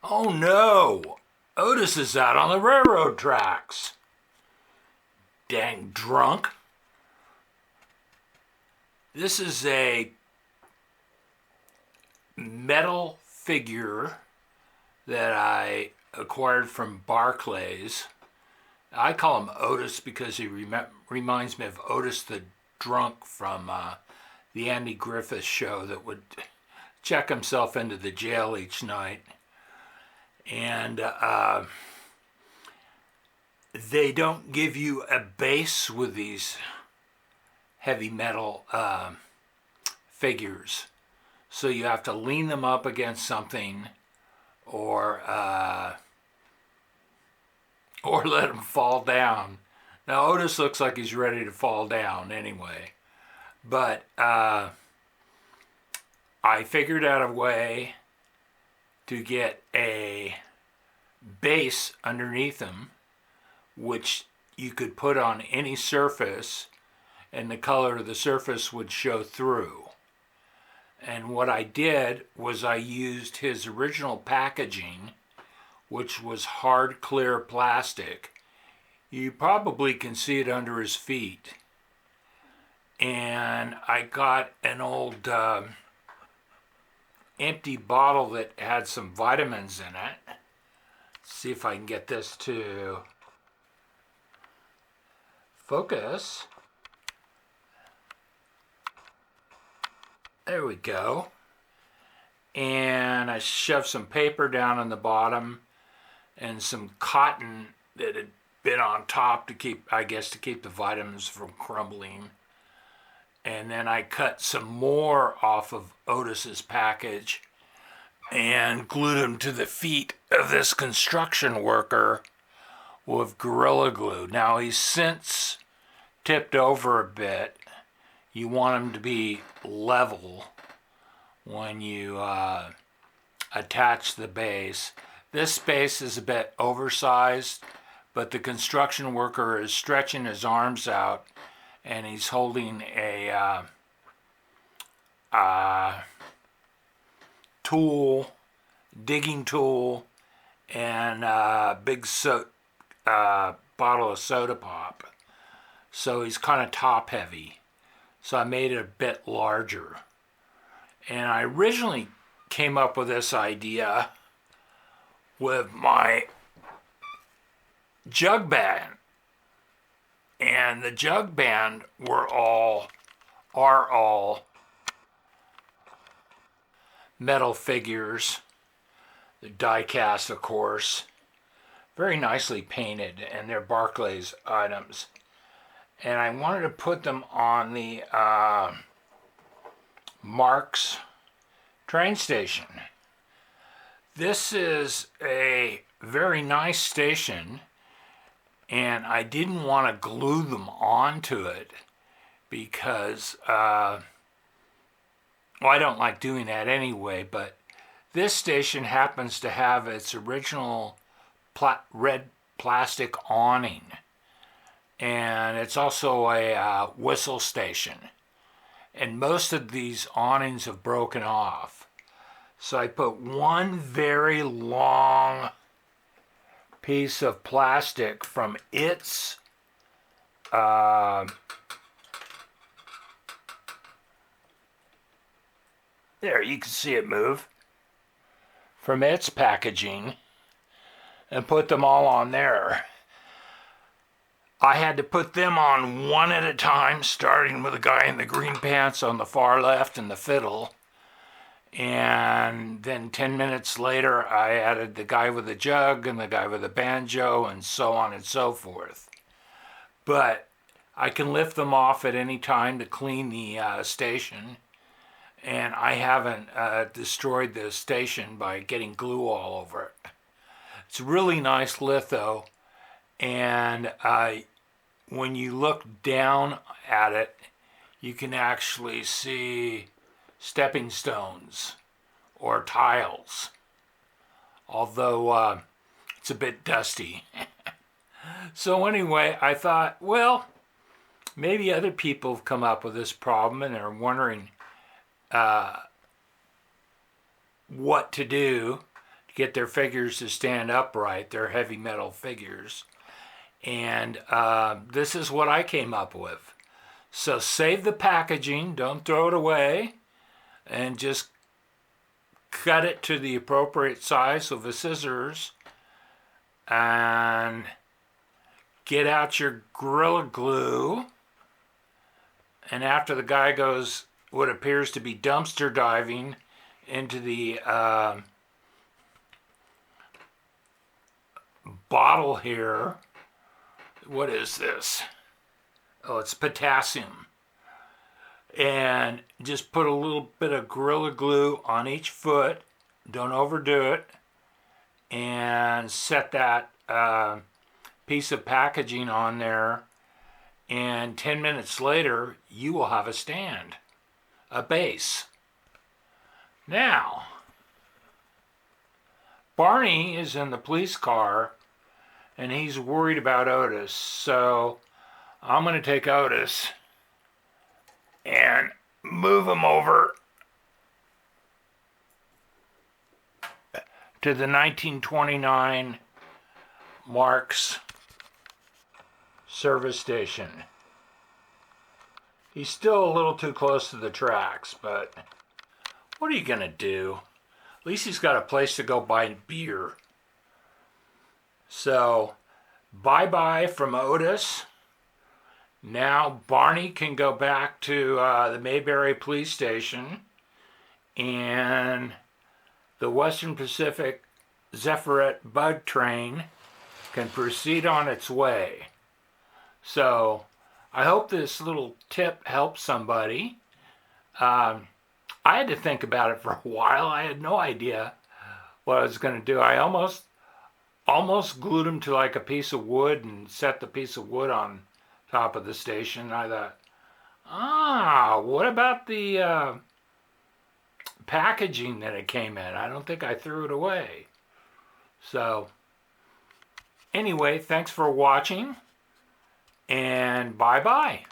Oh no! Otis is out on the railroad tracks. Dang drunk. This is a metal figure that I acquired from Barclays. I call him Otis because he reminds me of Otis the drunk from the Andy Griffith show that would check himself into the jail each night. And they don't give you a base with these heavy metal figures. So you have to lean them up against something or let them fall down. Now Otis looks like he's ready to fall down anyway. But I figured out a way to get a base underneath him, which you could put on any surface and the color of the surface would show through. And what I did was I used his original packaging, which was hard clear plastic. You probably can see it under his feet. And I got an old empty bottle that had some vitamins in it. Let's see if I can get this to focus. There we go. And I shoved some paper down on the bottom and some cotton that had been on top to keep the vitamins from crumbling. And then I cut some more off of Otis's package and glued them to the feet of this construction worker with Gorilla Glue. Now he's since tipped over a bit. You want him to be level when you attach the base. This base is a bit oversized, but the construction worker is stretching his arms out and he's holding a tool, digging tool, and a big bottle of soda pop. So he's kind of top heavy. So I made it a bit larger. And I originally came up with this idea with my jug band. And the jug band are all metal figures. They're die cast, of course. Very nicely painted, and they're Barclay's items. And I wanted to put them on the Marks train station. This is a very nice station, and I didn't want to glue them onto it because, I don't like doing that anyway, but this station happens to have its original red plastic awning. And it's also a whistle station. And most of these awnings have broken off. So I put one very long piece of plastic from its there, you can see it move, from its packaging, and put them all on there. I had to put them on one at a time, starting with the guy in the green pants on the far left and the fiddle. And then 10 minutes later, I added the guy with the jug and the guy with the banjo and so on and so forth. But I can lift them off at any time to clean the station. And I haven't destroyed the station by getting glue all over it. It's a really nice litho. And when you look down at it, you can actually see stepping stones or tiles, although it's a bit dusty. So anyway, I thought, well, maybe other people have come up with this problem and are wondering what to do to get their figures to stand upright. They're heavy metal figures. And this is what I came up with. So save the packaging, don't throw it away, and just cut it to the appropriate size with the scissors, and get out your Gorilla Glue. And after the guy goes what appears to be dumpster diving into the bottle here, what is this? Oh, it's potassium. And just put a little bit of Gorilla Glue on each foot. Don't overdo it. And set that piece of packaging on there. And 10 minutes later, you will have a stand, a base. Now, Barney is in the police car, and he's worried about Otis. So I'm going to take Otis and move him over to the 1929 Marks service station. He's still a little too close to the tracks, but what are you going to do? At least he's got a place to go buy beer. So, bye-bye from Otis. Now Barney can go back to the Mayberry Police Station, and the Western Pacific Zephyret bug train can proceed on its way. So I hope this little tip helps somebody. I had to think about it for a while. I had no idea what I was going to do. I almost glued him to like a piece of wood and set the piece of wood on top of the station. I thought, what about the packaging that it came in? I don't think I threw it away. So anyway, thanks for watching, and bye-bye.